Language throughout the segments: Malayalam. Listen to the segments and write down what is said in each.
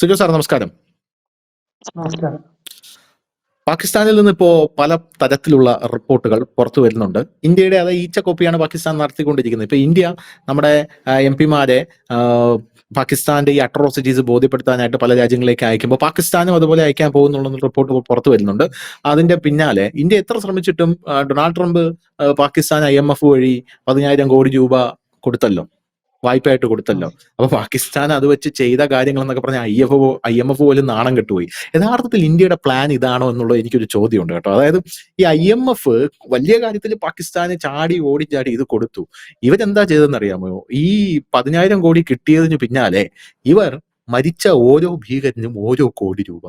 സുജോ സാർ നമസ്കാരം. നമസ്കാരം. പാകിസ്ഥാനിൽ നിന്ന് ഇപ്പോൾ പല തരത്തിലുള്ള റിപ്പോർട്ടുകൾ പുറത്തു വരുന്നുണ്ട്. ഇന്ത്യയുടെ അതേ ഈച്ച കോപ്പിയാണ് പാകിസ്ഥാൻ നടത്തിക്കൊണ്ടിരിക്കുന്നത്. ഇപ്പൊ ഇന്ത്യ നമ്മുടെ MP-മാരെ പാകിസ്ഥാന്റെ ഈ അട്രോസിറ്റീസ് ബോധ്യപ്പെടുത്താനായിട്ട് പല രാജ്യങ്ങളിലേക്ക് അയക്കുമ്പോൾ പാകിസ്ഥാനും അതുപോലെ അയക്കാൻ പോകുന്നുള്ള റിപ്പോർട്ട് പുറത്തു വരുന്നുണ്ട്. അതിന്റെ പിന്നാലെ ഇന്ത്യ എത്ര ശ്രമിച്ചിട്ടും ഡൊണാൾഡ് ട്രംപ് പാകിസ്ഥാൻ IMF വഴി 10,000 കോടി രൂപ കൊടുത്തല്ലോ, വായ്പയായിട്ട് കൊടുത്തല്ലോ. അപ്പൊ പാകിസ്ഥാൻ അത് വെച്ച് ചെയ്ത കാര്യങ്ങൾ എന്നൊക്കെ പറഞ്ഞാൽ IMF പോലും നാണം കെട്ടുപോയി. യഥാർത്ഥത്തിൽ ഇന്ത്യയുടെ പ്ലാൻ ഇതാണോ എന്നുള്ളത് എനിക്കൊരു ചോദ്യമുണ്ട് കേട്ടോ. അതായത് ഈ IMF വലിയ കാര്യത്തിൽ പാകിസ്ഥാന് ചാടി ഓടിച്ചാടി ഇത് കൊടുത്തു. ഇവരെന്താ ചെയ്തതെന്ന് അറിയാമോ? ഈ 10,000 കോടി കിട്ടിയതിന് പിന്നാലെ ഇവർ മരിച്ച ഓരോ ഭീകരനും ഓരോ കോടി രൂപ.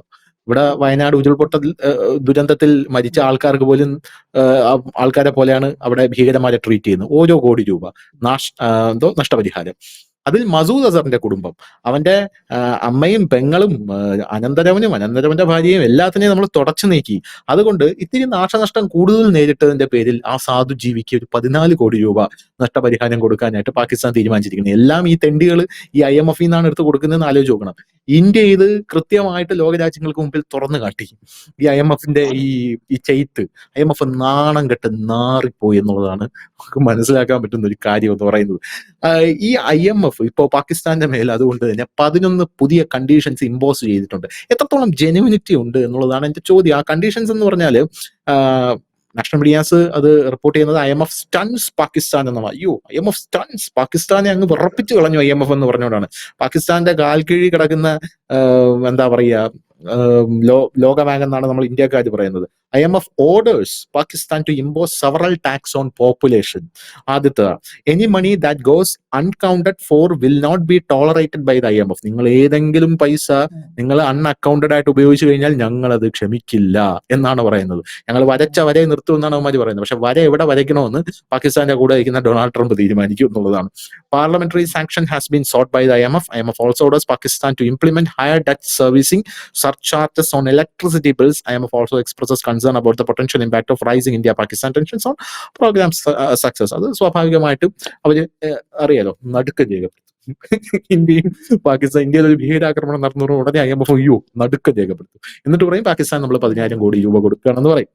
ഇവിടെ വയനാട് ഉരുൾപൊട്ടൽ ദുരന്തത്തിൽ മരിച്ച ആൾക്കാർക്ക് പോലും ആൾക്കാരെ പോലെയാണ് അവിടെ ഭീകരന്മാരെ ട്രീറ്റ് ചെയ്യുന്നത്. ഓരോ കോടി രൂപ നഷ്ടപരിഹാരം. അതിൽ മസൂദ് അസറിന്റെ കുടുംബം, അവന്റെ അമ്മയും പെങ്ങളും അനന്തരവന്റെ ഭാര്യയും എല്ലാത്തിനെയും നമ്മൾ തുടച്ചു നീക്കി. അതുകൊണ്ട് ഇത്തിരി നാശനഷ്ടം കൂടുതൽ നേരിട്ടതിന്റെ പേരിൽ ആ സാധു ജീവിക്ക് ഒരു 14 കോടി രൂപ നഷ്ടപരിഹാരം കൊടുക്കാനായിട്ട് പാകിസ്ഥാൻ തീരുമാനിച്ചിരിക്കുന്നത്. എല്ലാം ഈ തെണ്ടികൾ ഈ IMF നിന്നാണ് എടുത്ത് കൊടുക്കുന്നതെന്ന് ആലോചിച്ച് നോക്കണം. ഇന്ത്യ ഇത് കൃത്യമായിട്ട് ലോകരാജ്യങ്ങൾക്ക് മുമ്പിൽ തുറന്നു കാട്ടി. ഈ IMFന്റെ ഈ ചെയ്ത്ത് IMF നാണം കെട്ട് നാറിപ്പോയി എന്നുള്ളതാണ് നമുക്ക് മനസ്സിലാക്കാൻ പറ്റുന്ന ഒരു കാര്യം എന്ന് പറയുന്നത്. ഈ IMF ഇപ്പോ പാകിസ്ഥാന്റെ മേൽ അതുകൊണ്ട് തന്നെ 11 പുതിയ കണ്ടീഷൻസ് ഇമ്പോസ് ചെയ്തിട്ടുണ്ട്. എത്രത്തോളം ജെനുവിനിറ്റി ഉണ്ട് എന്നുള്ളതാണ് എന്റെ ചോദ്യം. ആ കണ്ടീഷൻസ് എന്ന് പറഞ്ഞാല് നാഷണൽ മീഡിയാസ് അത് റിപ്പോർട്ട് ചെയ്യുന്നത് IMF സ്റ്റൺസ് പാകിസ്ഥാൻ എന്നാണ്. IMF സ്റ്റൺസ് പാകിസ്ഥാനെ അങ്ങ് വിറപ്പിച്ചു കളഞ്ഞു IMF എന്ന് പറഞ്ഞുകൊണ്ടാണ്. പാകിസ്ഥാന്റെ കാൽ കീഴിൽ കിടക്കുന്ന എന്താ പറയാ ലോകബാങ്ക് എന്നാണ് നമ്മൾ ഇന്ത്യക്കാർ പറയുന്നത്. IMF orders Pakistan to impose several tax on population. ആദ്യത്തെ, any money that goes unaccounted for will not be tolerated by the IMF. നിങ്ങൾ ഏതെങ്കിലും പൈസ നിങ്ങൾ അൺഅക്കൗണ്ടഡ് ആയിട്ട് ഉപയോഗിച്ചു കഴിഞ്ഞാൽ ഞങ്ങൾ അത് ക്ഷമിക്കില്ല എന്നാണ് പറയുന്നത്. ഞങ്ങൾ വരച്ച വരെ നിർത്തും എന്നാണ് അവന്മാർ പറയുന്നത്. പക്ഷെ വര എവിടെ വരയ്ക്കണമെന്ന് പാകിസ്ഥാന്റെ കൂടെ ഇരിക്കുന്ന ഡൊണാൾഡ് ട്രംപ് തീരുമാനിക്കും എന്നുള്ളതാണ്. Parliamentary sanction has been sought by the IMF. IMF also orders Pakistan to implement higher debt servicing surcharges on electricity bills. IMF also expresses concern about the potential impact of rising India-Pakistan tensions on program success. അത് സ്വാഭാവികമായിട്ടും അവര് അറിയാലോ നടുക്കം രേഖപ്പെടുത്തും. ഇന്ത്യയിൽ ഒരു ഭീകരാക്രമണം നടന്ന ഉടനെ IMF നടുക്കം രേഖപ്പെടുത്തും. എന്നിട്ട് പറയും പാകിസ്ഥാൻ നമ്മൾ 10,000 കോടി രൂപ കൊടുക്കുകയാണെന്ന് പറയും.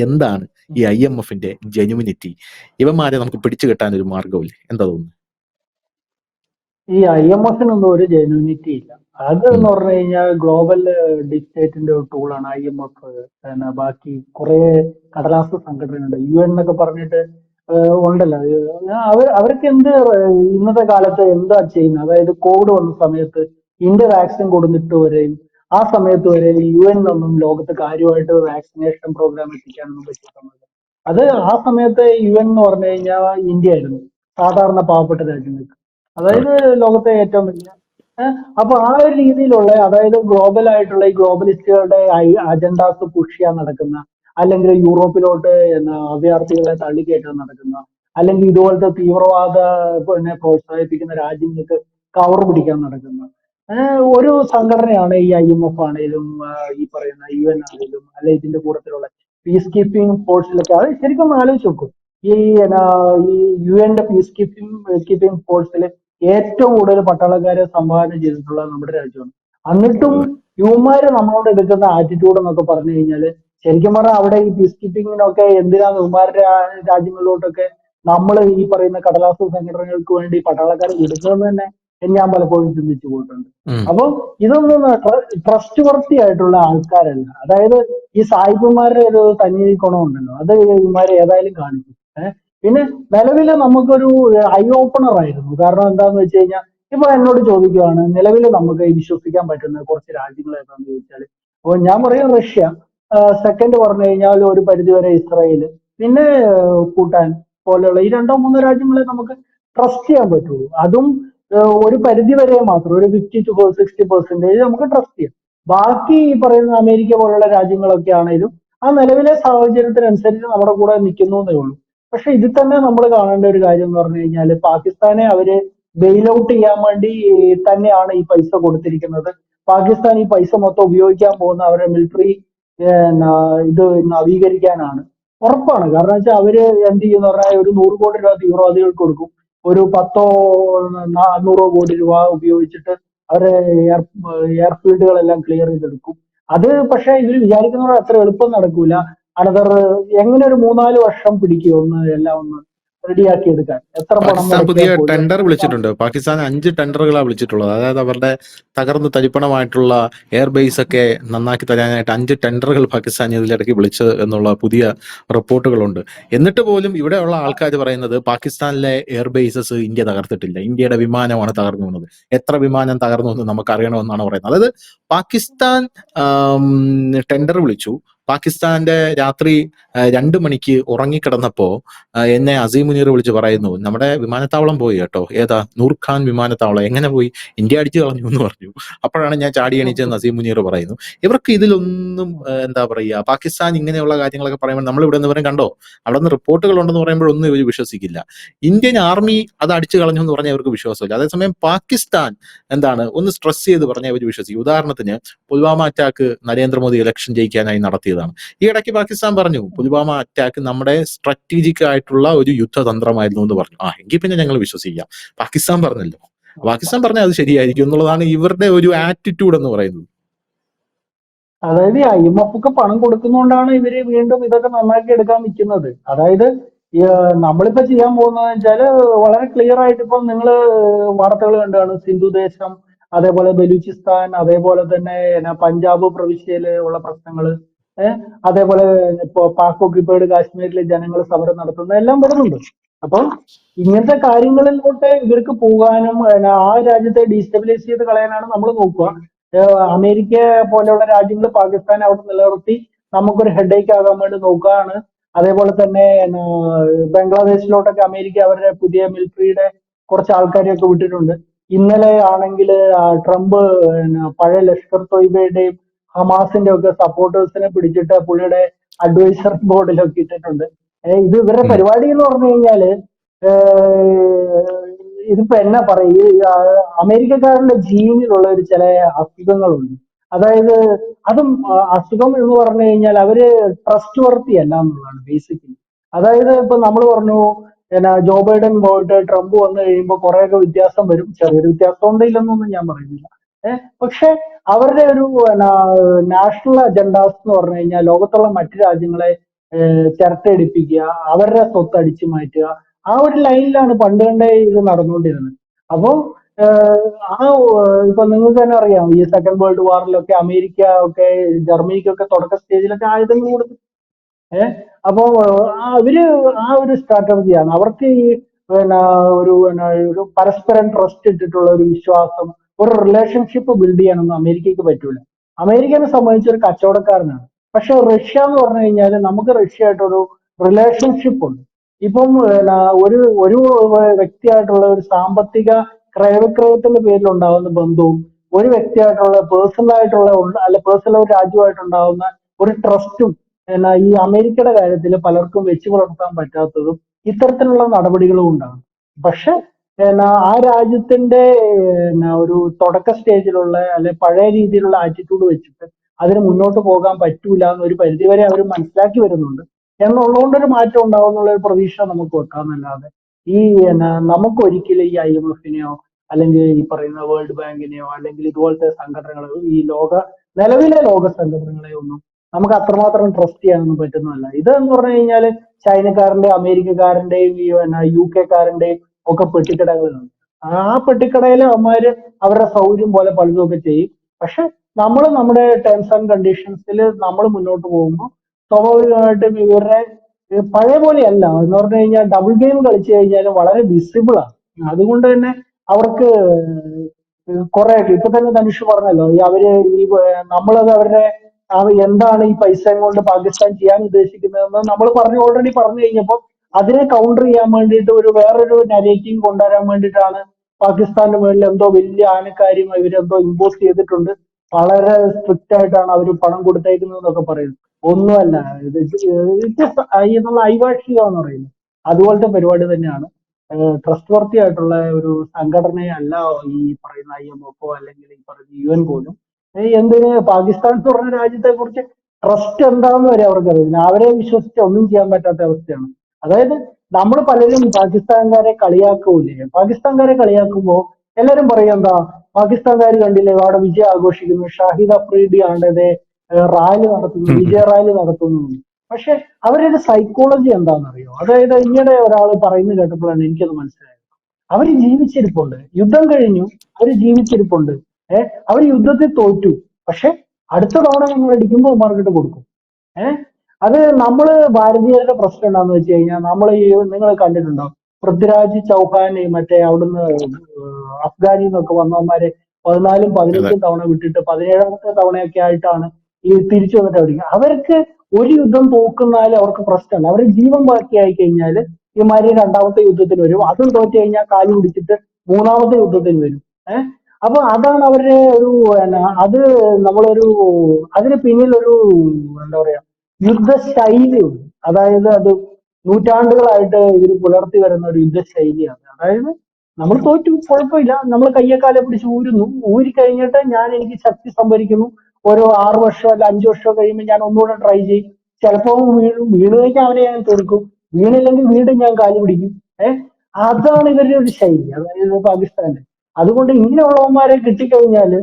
എന്താണ് ഈ IMFന്റെ ജെനുവിനിറ്റി? ഇവന്മാരെ നമുക്ക് പിടിച്ചു കെട്ടാൻ ഒരു മാർഗമില്ലേ? എന്താ തോന്നുന്നു? ഈ IMFനൊന്നും ഒരു ജെനുവിനിറ്റി ഇല്ല. അത് എന്ന് പറഞ്ഞു കഴിഞ്ഞാൽ ഗ്ലോബൽ ഡിക്റ്റേറ്റിന്റെ ഒരു ടൂളാണ് IMF. ബാക്കി കുറെ കടലാസ് സംഘടനകളുണ്ട്, UN എന്നൊക്കെ പറഞ്ഞിട്ട് ഉണ്ടല്ലോ. അവർക്ക് എന്ത് ഇന്നത്തെ കാലത്ത് എന്താ ചെയ്യുന്നത്? അതായത് കോവിഡ് വന്ന സമയത്ത് ഇന്ത്യ വാക്സിൻ കൊടുത്തിട്ട് വരെയും ആ സമയത്ത് വരെ UN ഒന്നും ലോകത്ത് കാര്യമായിട്ട് വാക്സിനേഷൻ പ്രോഗ്രാം എത്തിക്കാനൊന്നും പറ്റിയിട്ടൊന്നുമില്ല. അത് ആ സമയത്ത് UN എന്ന് പറഞ്ഞു കഴിഞ്ഞാൽ ഇന്ത്യ ആയിരുന്നു സാധാരണ പാവപ്പെട്ട രാജ്യങ്ങൾക്ക്, അതായത് ലോകത്തെ ഏറ്റവും വലിയ. അപ്പൊ ആ ഒരു രീതിയിലുള്ള, അതായത് ഗ്ലോബൽ ആയിട്ടുള്ള ഈ ഗ്ലോബലിസ്റ്റുകളുടെ അജണ്ടാസ് പുഷ് ചെയ്യാൻ നടക്കുന്ന, അല്ലെങ്കിൽ യൂറോപ്പിലോട്ട് അഭയാർത്ഥികളെ തള്ളിക്കയറ്റാൻ നടക്കുന്ന, അല്ലെങ്കിൽ ഇതുപോലത്തെ തീവ്രവാദ പ്രോത്സാഹിപ്പിക്കുന്ന രാജ്യങ്ങൾക്ക് കവർ പിടിക്കാൻ നടക്കുന്ന ഒരു സംഘടനയാണ് ഈ IMF ആണെങ്കിലും ഈ പറയുന്ന UN ആണെങ്കിലും, അല്ലെ ഇതിന്റെ കൂട്ടത്തിലുള്ള പീസ് കീപ്പിംഗ് ഫോഴ്സിലൊക്കെ. അത് ശരിക്കും ആലോചിച്ച് നോക്കും. ഈ UN പീസ് കീപ്പിംഗ് ഫോഴ്സിൽ ഏറ്റവും കൂടുതൽ പട്ടാളക്കാരെ സംഭാവന ചെയ്തിട്ടുള്ള നമ്മുടെ രാജ്യമാണ്. എന്നിട്ടും യുവമാര് നമ്മളോട് എടുക്കുന്ന ആറ്റിറ്റ്യൂഡ് എന്നൊക്കെ പറഞ്ഞു കഴിഞ്ഞാല് ശരിക്കും പറഞ്ഞാൽ അവിടെ ഈ പീസ് കീപ്പിങ്ങിനൊക്കെ എന്തിനാണ് യുവമാരുടെ രാജ്യങ്ങളിലോട്ടൊക്കെ നമ്മൾ ഈ പറയുന്ന കടലാസ് സംഘടനകൾക്ക് വേണ്ടി പട്ടാളക്കാരെ എടുക്കുന്നതെന്ന് തന്നെ ഞാൻ പലപ്പോഴും ചിന്തിച്ചു പോയിട്ടുണ്ട്. അപ്പൊ ഇതൊന്നും ട്രസ്റ്റ് വർത്തി ആയിട്ടുള്ള ആൾക്കാരല്ല. അതായത് ഈ സായിപ്പന്മാരുടെ ഒരു തനി ഗുണമുണ്ടല്ലോ, അത് ഇവന്മാരെ ഏതായാലും കാണിക്കും. പിന്നെ നിലവിൽ നമുക്കൊരു ഐ ഓപ്പണർ ആയിരുന്നു. കാരണം എന്താന്ന് വെച്ച് കഴിഞ്ഞാൽ ഇപ്പൊ എന്നോട് ചോദിക്കുവാണ് നിലവിൽ നമുക്ക് വിശ്വസിക്കാൻ പറ്റുന്ന കുറച്ച് രാജ്യങ്ങൾ ഏതാണെന്ന് ചോദിച്ചാൽ, അപ്പൊ ഞാൻ പറയും റഷ്യ, സെക്കൻഡ് പറഞ്ഞു കഴിഞ്ഞാൽ ഒരു പരിധിവരെ ഇസ്രായേല്, പിന്നെ ഭൂട്ടാൻ പോലെയുള്ള ഈ 2-3 രാജ്യങ്ങളെ നമുക്ക് ട്രസ്റ്റ് ചെയ്യാൻ പറ്റുള്ളൂ. അതും ഒരു പരിധി വരെ മാത്രം, ഒരു 50 to 60% നമുക്ക് ട്രസ്റ്റ് ചെയ്യാം. ബാക്കി ഈ പറയുന്ന അമേരിക്ക പോലുള്ള രാജ്യങ്ങളൊക്കെ ആണെങ്കിലും ആ നിലവിലെ സാഹചര്യത്തിനനുസരിച്ച് നമ്മുടെ കൂടെ നിൽക്കുന്നു എന്നേ ഉള്ളൂ. പക്ഷെ ഇതിൽ തന്നെ നമ്മൾ കാണേണ്ട ഒരു കാര്യം എന്ന് പറഞ്ഞു കഴിഞ്ഞാൽ പാകിസ്ഥാനെ അവര് ബെയിൽ ഔട്ട് ചെയ്യാൻ വേണ്ടി തന്നെയാണ് ഈ പൈസ കൊടുത്തിരിക്കുന്നത്. പാകിസ്ഥാൻ ഈ പൈസ മൊത്തം ഉപയോഗിക്കാൻ പോകുന്ന അവരുടെ മിലിറ്ററി ഇത് നവീകരിക്കാനാണ്, ഉറപ്പാണ്. കാരണം വെച്ചാൽ അവര് എന്ത് ചെയ്യുന്ന പറഞ്ഞാൽ ഒരു 100 കോടി രൂപ തീവ്രവാദികൾക്ക് കൊടുക്കും, ഒരു 10-100 കോടി രൂപ ഉപയോഗിച്ചിട്ട് അവരെ എയർ എയർഫീൽഡുകളെല്ലാം ക്ലിയർ ചെയ്തെടുക്കും. അത് പക്ഷെ ഇവർ വിചാരിക്കുന്ന പോലെ അത്ര എളുപ്പം നടക്കൂല. അനദർ എങ്ങനെ ഒരു 3-4 വർഷം പിടിക്കും ഒന്ന് എല്ലാം ഒന്ന് റെഡിയാക്കി എടുക്കാൻ. എത്ര പണം പാകിസ്ഥാൻ പുതിയ മുടക്കിയാൽ പോലും ടെൻഡർ ഒരു വിളിച്ചിട്ടുണ്ട്. പാകിസ്ഥാൻ 5 ടെൻഡറുകളാണ് വിളിച്ചിട്ടുള്ളത്. അതായത് അവരുടെ തകർന്ന് തരിപ്പണമായിട്ടുള്ള എയർ ബേസ് ഒക്കെ നന്നാക്കി തരാനായിട്ട് 5 ടെൻഡറുകൾ പാകിസ്ഥാൻ ഇതിലിടയ്ക്ക് വിളിച്ചത് എന്നുള്ള പുതിയ റിപ്പോർട്ടുകളുണ്ട്. എന്നിട്ട് പോലും ഇവിടെയുള്ള ആൾക്കാർ പറയുന്നത് പാകിസ്ഥാനിലെ എയർ ബേസസ് ഇന്ത്യ തകർത്തിട്ടില്ല, ഇന്ത്യയുടെ വിമാനമാണ് തകർന്നു വന്നത്. എത്ര വിമാനം തകർന്നു എന്ന് നമുക്ക് അറിയണമെന്നാണ് പറയുന്നത്. അതായത് പാകിസ്ഥാൻ ടെൻഡർ വിളിച്ചു. പാകിസ്ഥാന്റെ രാത്രി 2 മണിക്ക് ഉറങ്ങിക്കിടന്നപ്പോ എന്നെ അസീം മുനീർ വിളിച്ച് പറയുന്നു, നമ്മുടെ വിമാനത്താവളം പോയി കേട്ടോ. ഏതാ? നൂർഖാൻ വിമാനത്താവളം. എങ്ങനെ പോയി? ഇന്ത്യ അടിച്ചു കളഞ്ഞു എന്ന് പറഞ്ഞു. അപ്പോഴാണ് ഞാൻ ചാടി എണീച്ചതെന്ന് അസീം മുനീർ പറയുന്നു. ഇവർക്ക് ഇതിലൊന്നും എന്താ പറയുക, പാകിസ്ഥാൻ ഇങ്ങനെയുള്ള കാര്യങ്ങളൊക്കെ പറയുമ്പോൾ നമ്മൾ ഇവിടെ നിന്ന് കണ്ടോ, അവിടെ നിന്ന് റിപ്പോർട്ടുകൾ ഉണ്ടെന്ന് പറയുമ്പോഴൊന്നും ഇവർ വിശ്വസിക്കില്ല. ഇന്ത്യൻ ആർമി അത് അടിച്ചു കളഞ്ഞു എന്ന് പറഞ്ഞാൽ അവർക്ക് വിശ്വാസമില്ല. അതേസമയം പാകിസ്ഥാൻ എന്താണ് ഒന്ന് സ്ട്രെസ് ചെയ്ത് പറഞ്ഞാൽ അവർ വിശ്വസിക്കും. ഉദാഹരണത്തിന് പുൽവാമ അറ്റാക്ക് നരേന്ദ്രമോദി ഇലക്ഷൻ ജയിക്കാനായി നടത്തിയതാണ്. ഈ ഇടയ്ക്ക് പാകിസ്ഥാൻ പറഞ്ഞു പുൽവാമ അറ്റാക്ക് നമ്മുടെ സ്ട്രാറ്റജിക് ആയിട്ടുള്ള ഒരു യുദ്ധതന്ത്രമായിരുന്നു എന്ന് പറഞ്ഞു. എങ്കിൽ പിന്നെ ഞങ്ങൾ വിശ്വസിക്കാം. പാകിസ്ഥാൻ പറഞ്ഞല്ലോ, പാകിസ്ഥാൻ പറഞ്ഞാൽ അത് ശരിയായിരിക്കും എന്നുള്ളതാണ് ഇവരുടെ ഒരു ആറ്റിറ്റ്യൂഡ് എന്ന് പറയുന്നത്. അതായത് ഈ IMF ഒക്കെ പണം കൊടുക്കുന്നതുകൊണ്ടാണ് ഇവര് വീണ്ടും ഇതൊക്കെ നന്നാക്കി എടുക്കാൻ നിൽക്കുന്നത്. അതായത് നമ്മളിപ്പോ ചെയ്യാൻ പോകുന്നത് വെച്ചാല് വളരെ ക്ലിയർ ആയിട്ട് ഇപ്പം നിങ്ങൾ വാർത്തകൾ കണ്ടാണ്. സിന്ധു ദേശം, അതേപോലെ ബലൂചിസ്ഥാൻ, അതേപോലെ തന്നെ പഞ്ചാബ് പ്രവിശ്യയില് ഉള്ള പ്രശ്നങ്ങള്, അതേപോലെ ഇപ്പൊ പാക് ഓക്യുപ്പൈഡ് കാശ്മീരിലെ ജനങ്ങൾ സമരം നടത്തുന്ന എല്ലാം വരുന്നുണ്ട്. അപ്പം ഇങ്ങനത്തെ കാര്യങ്ങളിലോട്ട് ഇവർക്ക് പോകാനും ആ രാജ്യത്തെ ഡീസ്റ്റബിലൈസ് ചെയ്ത് കളയാനാണ് നമ്മൾ നോക്കുക. അമേരിക്ക പോലെയുള്ള രാജ്യങ്ങൾ പാകിസ്ഥാനെ അവിടെ നിലനിർത്തി നമുക്കൊരു ഹെഡേക്ക് ആകാൻ വേണ്ടി നോക്കുകയാണ്. അതേപോലെ തന്നെ ബംഗ്ലാദേശിലോട്ടൊക്കെ അമേരിക്ക അവരുടെ പുതിയ മിലിറ്ററിയുടെ കുറച്ച് ആൾക്കാരെയൊക്കെ വിട്ടിട്ടുണ്ട്. ഇന്നലെ ആണെങ്കിൽ ട്രംപ് പഴയ ലഷ്കർ തൊയ്ബയുടെയും ഹമാസിന്റെ ഒക്കെ സപ്പോർട്ടേഴ്സിനെ പിടിച്ചിട്ട് പുള്ളിയുടെ അഡ്വൈസറി ബോർഡിലൊക്കെ ഇട്ടിട്ടുണ്ട്. ഇത് ഇവരുടെ പരിപാടി എന്ന് പറഞ്ഞു കഴിഞ്ഞാല് ഇതിപ്പോ എന്നാ പറയും, ഈ അമേരിക്കക്കാരുടെ ജീനിലുള്ള ഒരു ചില അസുഖങ്ങളുണ്ട്. അതായത് അതും അസുഖം എന്ന് പറഞ്ഞു കഴിഞ്ഞാൽ അവര് ട്രസ്റ്റ് വർത്തി അല്ല എന്നുള്ളതാണ് ബേസിക്കലി. അതായത് ഇപ്പൊ നമ്മൾ പറഞ്ഞു ജോ ബൈഡൻ പോയിട്ട് ട്രംപ് വന്നു കഴിയുമ്പോൾ കുറെയൊക്കെ വ്യത്യാസം വരും. ചെറിയൊരു വ്യത്യാസം ഉണ്ടില്ലെന്നൊന്നും ഞാൻ പറയുന്നില്ല. പക്ഷെ അവരുടെ ഒരു നാഷണൽ അജണ്ടാസ് എന്ന് പറഞ്ഞു കഴിഞ്ഞാൽ ലോകത്തുള്ള മറ്റു രാജ്യങ്ങളെ ചിരട്ടയടിപ്പിക്കുക, അവരുടെ സ്വത്ത് അടിച്ചു മാറ്റുക, ആ ഒരു ലൈനിലാണ് പണ്ട് കണ്ടേ ഇത് നടന്നുകൊണ്ടിരുന്നത്. അപ്പൊ ഇപ്പൊ നിങ്ങൾക്ക് തന്നെ അറിയാം, ഈ സെക്കൻഡ് വേൾഡ് വാറിലൊക്കെ അമേരിക്ക ഒക്കെ ജർമ്മനിക്കൊക്കെ തുടക്ക സ്റ്റേജിലൊക്കെ ആയുധങ്ങൾ കൊടുത്തു. അപ്പോ അവര് ആ ഒരു സ്ട്രാറ്റജിയാണ് അവർക്ക്. ഈ ഒരു പരസ്പരം ട്രസ്റ്റ് ഇട്ടിട്ടുള്ള ഒരു വിശ്വാസം, ഒരു റിലേഷൻഷിപ്പ് ബിൽഡ് ചെയ്യാനൊന്നും അമേരിക്കക്ക് പറ്റൂല. അമേരിക്കനെ സംബന്ധിച്ച് ഒരു കച്ചവടക്കാരനാണ്. പക്ഷെ റഷ്യ എന്ന് പറഞ്ഞു കഴിഞ്ഞാൽ നമുക്ക് റഷ്യ ആയിട്ടൊരു റിലേഷൻഷിപ്പ് ഉണ്ട്. ഇപ്പം ഒരു ഒരു വ്യക്തിയായിട്ടുള്ള ഒരു സാമ്പത്തിക ക്രയവിക്രയത്തിന്റെ പേരിൽ ഉണ്ടാകുന്ന ബന്ധവും ഒരു വ്യക്തിയായിട്ടുള്ള പേഴ്സണൽ ആയിട്ടുള്ള അല്ല പേഴ്സണൽ ഒരു രാജ്യമായിട്ടുണ്ടാകുന്ന ഒരു ട്രസ്റ്റും ഈ അമേരിക്കയുടെ കാര്യത്തിൽ പലർക്കും വെച്ചു പുലർത്താൻ പറ്റാത്തതും ഇത്തരത്തിലുള്ള നടപടികളും ഉണ്ടാകും. പക്ഷെ ആ രാജ്യത്തിന്റെ ഒരു തുടക്ക സ്റ്റേജിലുള്ള അല്ലെ പഴയ രീതിയിലുള്ള ആറ്റിറ്റ്യൂഡ് വെച്ചിട്ട് അതിന് മുന്നോട്ട് പോകാൻ പറ്റൂല എന്നൊരു പരിധിവരെ അവർ മനസ്സിലാക്കി വരുന്നുണ്ട്. എന്നുള്ളതുകൊണ്ടൊരു മാറ്റം ഉണ്ടാവും എന്നുള്ള ഒരു പ്രതീക്ഷ നമുക്ക് വെക്കാമെന്നല്ലാതെ ഈ നമുക്ക് ഒരിക്കലും ഈ IMF-നെയോ അല്ലെങ്കിൽ ഈ പറയുന്ന വേൾഡ് ബാങ്കിനെയോ അല്ലെങ്കിൽ ഇതുപോലത്തെ സംഘടനകളെയോ ഈ നിലവിലെ ലോക സംഘടനകളെയോ ഒന്നും നമുക്ക് അത്രമാത്രം ട്രസ്റ്റ് ചെയ്യാനൊന്നും പറ്റുന്നതല്ല. ഇതെന്ന് പറഞ്ഞു കഴിഞ്ഞാല് ചൈനക്കാരന്റെയും അമേരിക്കക്കാരന്റെയും ഈ UK-കാരന്റെയും ഒക്കെ പെട്ടിക്കടകളാണ്. ആ പെട്ടിക്കടയിൽ അവന്മാര് അവരുടെ സൗകര്യം പോലെ പലതുമൊക്കെ ചെയ്യും. പക്ഷെ നമ്മൾ നമ്മുടെ ടേംസ് ആൻഡ് കണ്ടീഷൻസിൽ നമ്മൾ മുന്നോട്ട് പോകുമ്പോൾ സ്വാഭാവികമായിട്ടും ഇവരുടെ പഴയ പോലെയല്ല എന്ന് പറഞ്ഞു കഴിഞ്ഞാൽ ഡബിൾ ഗെയിം കളിച്ചു കഴിഞ്ഞാൽ വളരെ വിസിബിൾ ആണ്. അതുകൊണ്ട് തന്നെ അവർക്ക് കുറെ ഇപ്പൊ തന്നെ ധനുഷ് പറഞ്ഞല്ലോ, ഈ അവര് ഈ നമ്മളത് അവരുടെ എന്താണ് ഈ പൈസ കൊണ്ട് പാകിസ്ഥാൻ ചെയ്യാൻ ഉദ്ദേശിക്കുന്നതെന്ന് നമ്മൾ ഓൾറെഡി പറഞ്ഞു കഴിഞ്ഞപ്പോൾ അതിനെ കൗണ്ടർ ചെയ്യാൻ വേണ്ടിയിട്ട് വേറൊരു നരേറ്റീവ് കൊണ്ടുവരാൻ വേണ്ടിയിട്ടാണ് പാകിസ്ഥാന്റെ മുകളിൽ എന്തോ വലിയ ആനക്കാര്യം ഇവരെന്തോ ഇമ്പോസ് ചെയ്തിട്ടുണ്ട്, വളരെ സ്ട്രിക്റ്റ് ആയിട്ടാണ് അവർ പണം കൊടുത്തേക്കുന്നത് എന്നൊക്കെ പറയുന്നത്. ഒന്നുമല്ല, എന്നുള്ള ഐവാഷിക എന്ന് പറയുന്നത് അതുപോലത്തെ പരിപാടി തന്നെയാണ്. ട്രസ്റ്റ് വർത്തി ആയിട്ടുള്ള ഒരു സംഘടനയല്ല ഈ പറയുന്ന IMF അല്ലെങ്കിൽ ഈ പറയുന്ന UN പോലും. എന്തിന് പാകിസ്ഥാൻ എന്ന് പറഞ്ഞ രാജ്യത്തെ കുറിച്ച് ട്രസ്റ്റ് എന്താണെന്ന് വരെ അവർക്കറിയില്ല. അവരെ വിശ്വസിച്ച് ഒന്നും ചെയ്യാൻ പറ്റാത്ത അവസ്ഥയാണ്. അതായത് നമ്മൾ പലരും പാകിസ്ഥാൻകാരെ കളിയാക്കൂലേ, പാകിസ്ഥാൻകാരെ കളിയാക്കുമ്പോൾ എല്ലാരും പറയും എന്താ, പാകിസ്ഥാൻകാർ കണ്ടില്ലേ അവിടെ വിജയം ആഘോഷിക്കുന്നു, ഷാഹിദ് അഫ്രീദി ആണ്ടത് റാലി നടത്തുന്നു, വിജയ റാലി നടത്തുന്നു. പക്ഷെ അവരുടെ സൈക്കോളജി എന്താണെന്നറിയോ? അതായത് ഇങ്ങനെ ഒരാൾ പറയുന്നത് കേട്ടപ്പോഴാണ് എനിക്കത് മനസ്സിലായത്. അവര് ജീവിച്ചിരിപ്പുണ്ട്, യുദ്ധം കഴിഞ്ഞു, അവര് ജീവിച്ചിരിപ്പുണ്ട്. അവര് യുദ്ധത്തിൽ തോറ്റു, പക്ഷെ അടുത്ത തവണ നമ്മൾ അടിക്കുമ്പോൾ മാർക്കിട്ട് കൊടുക്കും. ഏഹ് അത് നമ്മള് ഭാരതീയരുടെ പ്രശ്നം എന്താന്ന് വെച്ച് കഴിഞ്ഞാൽ, നമ്മൾ ഈ നിങ്ങൾ കണ്ടിട്ടുണ്ടോ പൃഥ്വിരാജ് ചൗഹാൻ മറ്റേ അവിടുന്ന് അഫ്ഗാനിൽ നിന്നൊക്കെ വന്നവന്മാരെ 14ഉം അതെ 15ഉം തവണ വിട്ടിട്ട് 17ാമത്തെ തവണയൊക്കെ ആയിട്ടാണ് ഈ തിരിച്ചു വന്നിട്ട് അടിക്കുക. അവർക്ക് ഒരു യുദ്ധം തോക്കുന്നാലും അവർക്ക് പ്രശ്നമല്ല. അവരുടെ ജീവൻ ബാക്കിയായി കഴിഞ്ഞാൽ ഇമാരി രണ്ടാമത്തെ യുദ്ധത്തിന് വരും, അതും തോറ്റു കഴിഞ്ഞാൽ കാലു പിടിച്ചിട്ട് മൂന്നാമത്തെ യുദ്ധത്തിന് വരും. ഏഹ് അപ്പൊ അതാണ് അവരുടെ ഒരു അത് നമ്മളൊരു അതിന് പിന്നിലൊരു എന്താ പറയാ യുദ്ധശൈലിയുണ്ട്. അതായത് അത് നൂറ്റാണ്ടുകളായിട്ട് ഇവർ പുലർത്തി വരുന്ന ഒരു യുദ്ധശൈലിയാണ്. അതായത് നമ്മൾ തോറ്റു, കുഴപ്പമില്ല, നമ്മൾ കയ്യെക്കാലെ പിടിച്ച് ഊരുന്നു, ഊരി കഴിഞ്ഞിട്ട് ഞാൻ എനിക്ക് ശക്തി സംഭരിക്കുന്നു, ഓരോ 6 വർഷം അല്ല 5 വർഷം കഴിയുമ്പോൾ ഞാൻ ഒന്നുകൂടെ ട്രൈ ചെയ്യും, ചിലപ്പോൾ വീഴും, വീണ് കഴിഞ്ഞാൽ അവനെ ഞാൻ തീർക്കും, വീണില്ലെങ്കിൽ വീണ്ടും ഞാൻ കാല് പിടിക്കും. ഏഹ് അതാണ് ഇവരുടെ ഒരു ശൈലി, അതായത് പാകിസ്ഥാന്റെ. അതുകൊണ്ട് ഇങ്ങനെയുള്ളവന്മാരെ കിട്ടിക്കഴിഞ്ഞാല്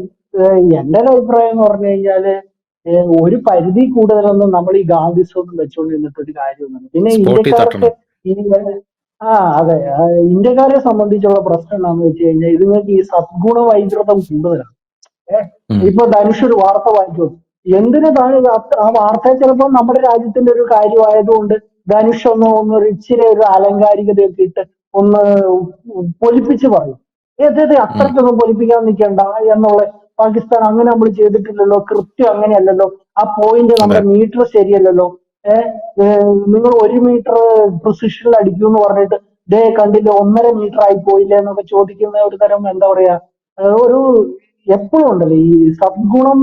എന്റെ ഒരു അഭിപ്രായം എന്ന് പറഞ്ഞു കഴിഞ്ഞാല് ഒരു പരിധി കൂടുതലൊന്നും നമ്മൾ ഈ ഗാന്ധിസം ഒന്നും വെച്ചുകൊണ്ട് നിന്നിട്ട് ഒരു കാര്യമൊന്നുമില്ല. പിന്നെ സ്പോട്ടിൽ ഇന്ത്യക്കാർക്ക് തട്ടണം. ഈ അതെ, ഇന്ത്യക്കാരെ സംബന്ധിച്ചുള്ള പ്രശ്നം എന്താണെന്ന് വെച്ച് കഴിഞ്ഞാൽ ഇതുങ്ങൾക്ക് ഈ സദ്ഗുണ വൈകൃതം കൂടുതലാണ്. ഏഹ് ഉം. ഇപ്പൊ ധനുഷ് ഒരു വാർത്ത വായിച്ചു, എന്തിനു ആ വാർത്ത ചിലപ്പോൾ നമ്മുടെ രാജ്യത്തിന്റെ ഒരു കാര്യമായതുകൊണ്ട് ധനുഷ് ഒരു ഇച്ചിരി ഒരു ആലങ്കാരികതയൊക്കെ ഇട്ട് ഒന്ന് പൊലിപ്പിച്ച് പറയും. ഉം. അത്രയ്ക്കൊന്നും പൊലിപ്പിക്കാൻ നിൽക്കണ്ട എന്നുള്ള, പാകിസ്ഥാൻ അങ്ങനെ നമ്മൾ ചെയ്തിട്ടില്ലല്ലോ, കൃത്യം അങ്ങനെയല്ലല്ലോ, ആ പോയിന്റ് അതെ. നമ്മുടെ മീറ്റർ ശരിയല്ലല്ലോ, ഏഹ് നിങ്ങൾ 1 മീറ്റർ പ്രിസിഷനിൽ അടിക്കൂ എന്ന് പറഞ്ഞിട്ട് ദേ കണ്ടില്ല 1.5 മീറ്റർ ആയി പോയില്ലേ എന്നൊക്കെ ചോദിക്കുന്ന ഒരു തരം എന്താ പറയാ ഒരു എപ്പോഴും ഉണ്ടല്ലോ ഈ സദ്ഗുണം.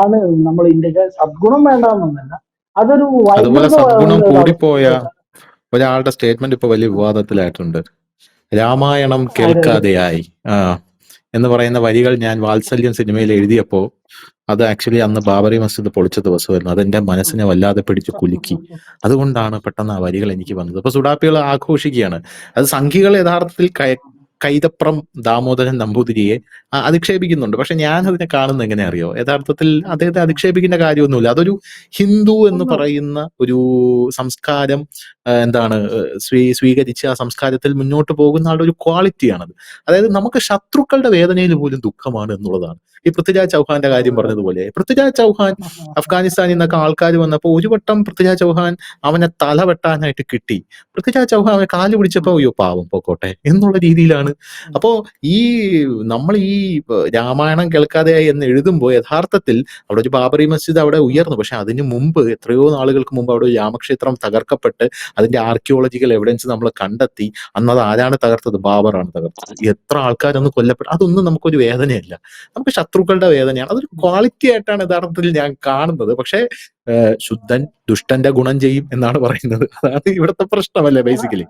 ആണ് നമ്മൾ ഇന്ത്യക്കാർ സദ്ഗുണം വേണ്ടെന്നൊന്നല്ല, അതൊരു അതുപോലെ വൈകൃത സദ്ഗുണം ഒരു കൂടിപ്പോയ അവസ്ഥ. ഒരാളുടെ സ്റ്റേറ്റ്മെന്റ് ഇപ്പൊ വലിയ വിവാദത്തിലായിട്ടുണ്ട്. രാമായണം അതായത് കേൾക്കാതെയായി ആ എന്ന് പറയുന്ന വരികൾ ഞാൻ വാത്സല്യം സിനിമയിൽ എഴുതിയപ്പോ, അത് ആക്ച്വലി അന്ന് ബാബറി മസ്ജിദ് പൊളിച്ച ദിവസമായിരുന്നു. അതെന്റെ മനസ്സിനെ വല്ലാതെ പിടിച്ച് കുലുക്കി. അതുകൊണ്ടാണ് പെട്ടെന്ന് ആ വരികൾ എനിക്ക് വന്നത്. അപ്പൊ സുഡാപ്പികൾ ആഘോഷിക്കുകയാണ്. അത് സംഘികൾ യഥാർത്ഥത്തിൽ കൈതപ്രം ദാമോദരൻ നമ്പൂതിരിയെ അധിക്ഷേപിക്കുന്നുണ്ട്. പക്ഷെ ഞാൻ അതിനെ കാണുന്നത് എങ്ങനെ അറിയോ? യഥാർത്ഥത്തിൽ അദ്ദേഹത്തെ അധിക്ഷേപിക്കേണ്ട കാര്യമൊന്നുമില്ല. അതൊരു ഹിന്ദു എന്ന് ഒന്ന് പറയുന്ന ഒരു സംസ്കാരം എന്താണ് സ്വീകരിച്ച് ആ സംസ്കാരത്തിൽ മുന്നോട്ട് പോകുന്ന ആളുടെ ഒരു ക്വാളിറ്റിയാണത്. അതായത് നമുക്ക് ശത്രുക്കളുടെ വേദനയിൽ പോലും ദുഃഖമാണ് എന്നുള്ളതാണ്. ഈ പൃഥ്വിരാജ് ചൗഹാന്റെ കാര്യം പറഞ്ഞതുപോലെ, പൃഥ്വിരാജ് ചൗഹാൻ അഫ്ഗാനിസ്ഥാനിൽ നിന്നൊക്കെ ആൾക്കാർ വന്നപ്പോൾ ഒരു വട്ടം പൃഥ്വിരാജ് ചൗഹാൻ അവനെ തല വെട്ടാനായിട്ട് കിട്ടി. പൃഥ്വിരാജ് ചൗഹാൻ അവനെ കാല് പിടിച്ചപ്പോ അയ്യോ പാവം പൊക്കോട്ടെ എന്നുള്ള രീതിയിലാണ്. അപ്പോ ഈ നമ്മൾ ഈ രാമായണം കേൾക്കാതെയായി എന്ന് എഴുതുമ്പോൾ യഥാർത്ഥത്തിൽ അവിടെ ഒരു ബാബറി മസ്ജിദ് അവിടെ ഉയർന്നു. പക്ഷെ അതിന് മുമ്പ് എത്രയോ നാളുകൾക്ക് മുമ്പ് അവിടെ ഒരു രാമക്ഷേത്രം തകർക്കപ്പെട്ട് അതിന്റെ ആർക്കിയോളജിക്കൽ എവിഡൻസ് നമ്മൾ കണ്ടെത്തി. അന്നത് ആരാണ് തകർത്തത്? ബാബറാണ് തകർത്തത്. എത്ര ആൾക്കാരൊന്ന് കൊല്ലപ്പെട്ടു, അതൊന്നും നമുക്കൊരു വേദനയല്ല, നമുക്ക് ശത്രുക്കളുടെ വേദനയാണ്. അതൊരു ക്വാളിറ്റി ആയിട്ടാണ് യഥാർത്ഥത്തിൽ ഞാൻ കാണുന്നത്. പക്ഷെ ശുദ്ധൻ ദുഷ്ടന്റെ ഗുണം ചെയ്യും എന്നാണ് പറയുന്നത്. അതാണ് ഇവിടുത്തെ പ്രശ്നമല്ലേ ബേസിക്കലി.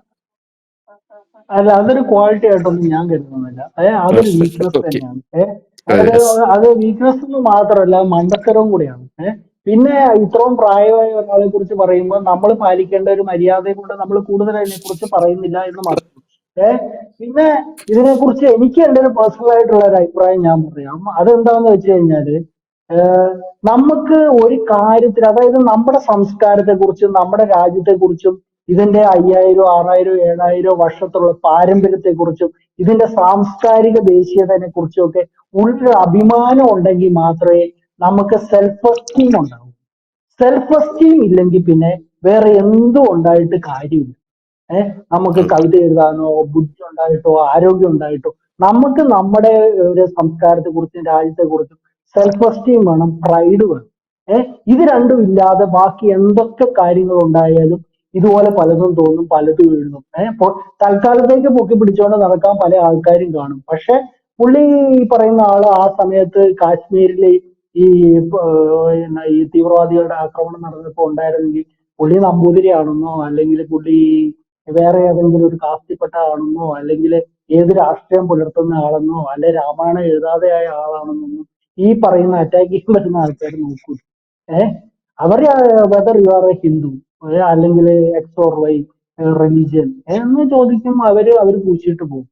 അല്ല, അതൊരു ക്വാളിറ്റി ആയിട്ടൊന്നും ഞാൻ കരുതുന്നില്ല. അതൊരു വീക്ക്നെസ് ഓക്കെ. തന്നെയാണ്. അത് അത് വീക്ക്നെസ് എന്ന് മാത്രമല്ല, മണ്ടത്തരവും കൂടിയാണ്. പിന്നെ ഇത്രയും പ്രായമായ ഒരാളെ കുറിച്ച് പറയുമ്പോൾ നമ്മൾ പാലിക്കേണ്ട ഒരു മര്യാദയും കൊണ്ട് നമ്മൾ കൂടുതൽ അതിനെ കുറിച്ച് പറയുന്നില്ല എന്ന് മാത്രം. പിന്നെ ഇതിനെക്കുറിച്ച് എനിക്ക് എൻ്റെ ഒരു പേഴ്സണൽ ആയിട്ടുള്ള ഒരു അഭിപ്രായം ഞാൻ പറയാം. അതെന്താന്ന് വെച്ച് കഴിഞ്ഞാല് ഏഹ് നമുക്ക് ഒരു കാര്യത്തിൽ, അതായത് നമ്മുടെ സംസ്കാരത്തെ കുറിച്ചും നമ്മുടെ രാജ്യത്തെ കുറിച്ചും ഇതിന്റെ 5000 6000 7000 വർഷത്തുള്ള പാരമ്പര്യത്തെ കുറിച്ചും ഇതിന്റെ സാംസ്കാരിക ദേശീയതയെ കുറിച്ചും ഒക്കെ ഉള്ളൊരു അഭിമാനം ഉണ്ടെങ്കിൽ മാത്രമേ നമുക്ക് സെൽഫ് എസ്റ്റീം ഉണ്ടാവൂ. സെൽഫ് എസ്റ്റീം ഇല്ലെങ്കിൽ പിന്നെ വേറെ എന്തും ഉണ്ടായിട്ട് കാര്യമില്ല. നമുക്ക് ഓക്കെ. കവിത എഴുതാനോ ബുദ്ധി ഉണ്ടായിട്ടോ ആരോഗ്യം ഉണ്ടായിട്ടോ നമുക്ക് നമ്മുടെ ഒരു സംസ്കാരത്തെ കുറിച്ചും രാജ്യത്തെ കുറിച്ചും സെൽഫ് എസ്റ്റീം വേണം, പ്രൈഡ് വേണം. ഇത് രണ്ടും ഇല്ലാതെ ബാക്കി എന്തൊക്കെ കാര്യങ്ങൾ ഉണ്ടായാലും ഇതുപോലെ പലതും തോന്നും, പലതും എഴുതും. തൽക്കാലത്തേക്ക് പൊക്കി പിടിച്ചുകൊണ്ട് നടക്കാൻ പല ആൾക്കാരും കാണും. പക്ഷെ പുള്ളി ഈ പറയുന്ന ആള് ആ സമയത്ത് കാശ്മീരിലെ ഈ ഈ തീവ്രവാദികളുടെ ആക്രമണം നടന്നപ്പോ ഉണ്ടായിരുന്നെങ്കിൽ പുള്ളി നമ്പൂതിരിയാണെന്നോ അല്ലെങ്കിൽ പുള്ളി വേറെ ഏതെങ്കിലും ഒരു കാസ്റ്റിൽപ്പെട്ട ആണെന്നോ അല്ലെങ്കിൽ ഏത് രാഷ്ട്രീയം പുലർത്തുന്ന ആളെന്നോ അല്ലെ രാമായണം എഴുതാതെയായ ആളാണെന്നൊന്നും ഈ പറയുന്ന അറ്റാക്കിങ് വരുന്ന ആൾക്കാർ നോക്കൂ. ഏഹ് അവര് whether you are A Hindu അല്ലെങ്കിൽ എക്സ് ഓർ വൈ റിലീജിയൻ എന്ന് ചോദിക്കും, അവര് പൂശിയിട്ട് പോകും.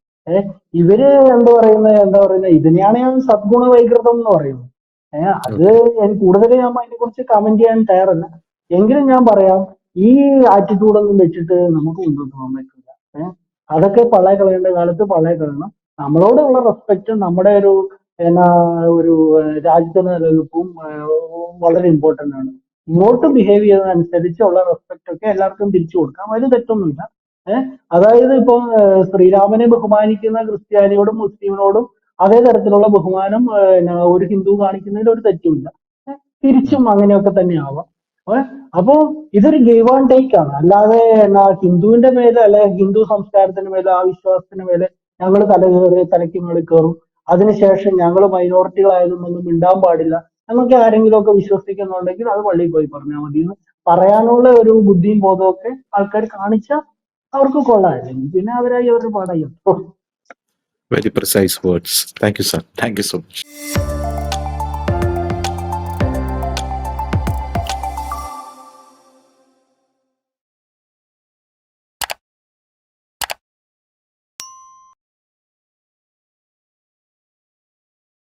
ഇവര് എന്താ പറയുന്നത് ഇതിനെയാണ് ഞാൻ സദ്ഗുണ വൈകൃതം എന്ന് പറയുന്നത്. അത് എനിക്ക് കൂടുതൽ ഞാൻ അതിനെ കുറിച്ച് കമന്റ് ചെയ്യാൻ തയ്യാറല്ല. എങ്കിലും ഞാൻ പറയാം, ഈ ആറ്റിറ്റ്യൂഡ് ഒന്നും വെച്ചിട്ട് നമുക്ക് മുന്നോട്ട് പോകാൻ പറ്റില്ല. അതൊക്കെ പള്ളയെ കളയേണ്ട കാലത്ത് പള്ളയെ കളയണം. നമ്മളോടുള്ള റെസ്പെക്റ്റും നമ്മുടെ എന്നാ ഒരു രാജ്യത്തിന്റെ നിലനിൽപ്പും വളരെ ഇമ്പോർട്ടന്റ് ആണ്. ഇങ്ങോട്ട് ബിഹേവ് ചെയ്യുന്നതനുസരിച്ചുള്ള റെസ്പെക്ട് ഒക്കെ എല്ലാവർക്കും തിരിച്ചു കൊടുക്കാം, അതിൽ തെറ്റൊന്നുമില്ല. അതായത് ഇപ്പൊ ശ്രീരാമനെ ബഹുമാനിക്കുന്ന ക്രിസ്ത്യാനിയോടും മുസ്ലിമിനോടും അതേ തരത്തിലുള്ള ബഹുമാനം ഒരു ഹിന്ദു കാണിക്കുന്നതിൽ ഒരു തെറ്റുമില്ല. തിരിച്ചും അങ്ങനെയൊക്കെ തന്നെ ആവാം. അപ്പോ ഇതൊരു ഗിവ് ആൻഡ് ടേക്ക് ആണ്. അല്ലാതെ ഹിന്ദുവിന്റെ മേലെ അല്ലെ ഹിന്ദു സംസ്കാരത്തിന് മേലെ ആ വിശ്വാസത്തിന് മേലെ ഞങ്ങൾ തലയ്ക്ക് മേളിൽ കയറും, അതിനുശേഷം ഞങ്ങൾ മൈനോറിറ്റികളായതൊന്നും മിണ്ടാൻ പാടില്ല എന്നൊക്കെ ആരെങ്കിലും ഒക്കെ വിശ്വസിക്കുന്നുണ്ടെങ്കിൽ അത് പള്ളിയിൽ പോയി പറഞ്ഞാൽ മതി എന്ന് പറയാനുള്ള ഒരു ബുദ്ധിയും ബോധവും ഒക്കെ ആൾക്കാർ കാണിച്ചാൽ അവർക്ക് കൊള്ളാം. പിന്നെ അവരായി അവരുടെ പാടായി. Very precise words. Thank you, sir. Thank you so much.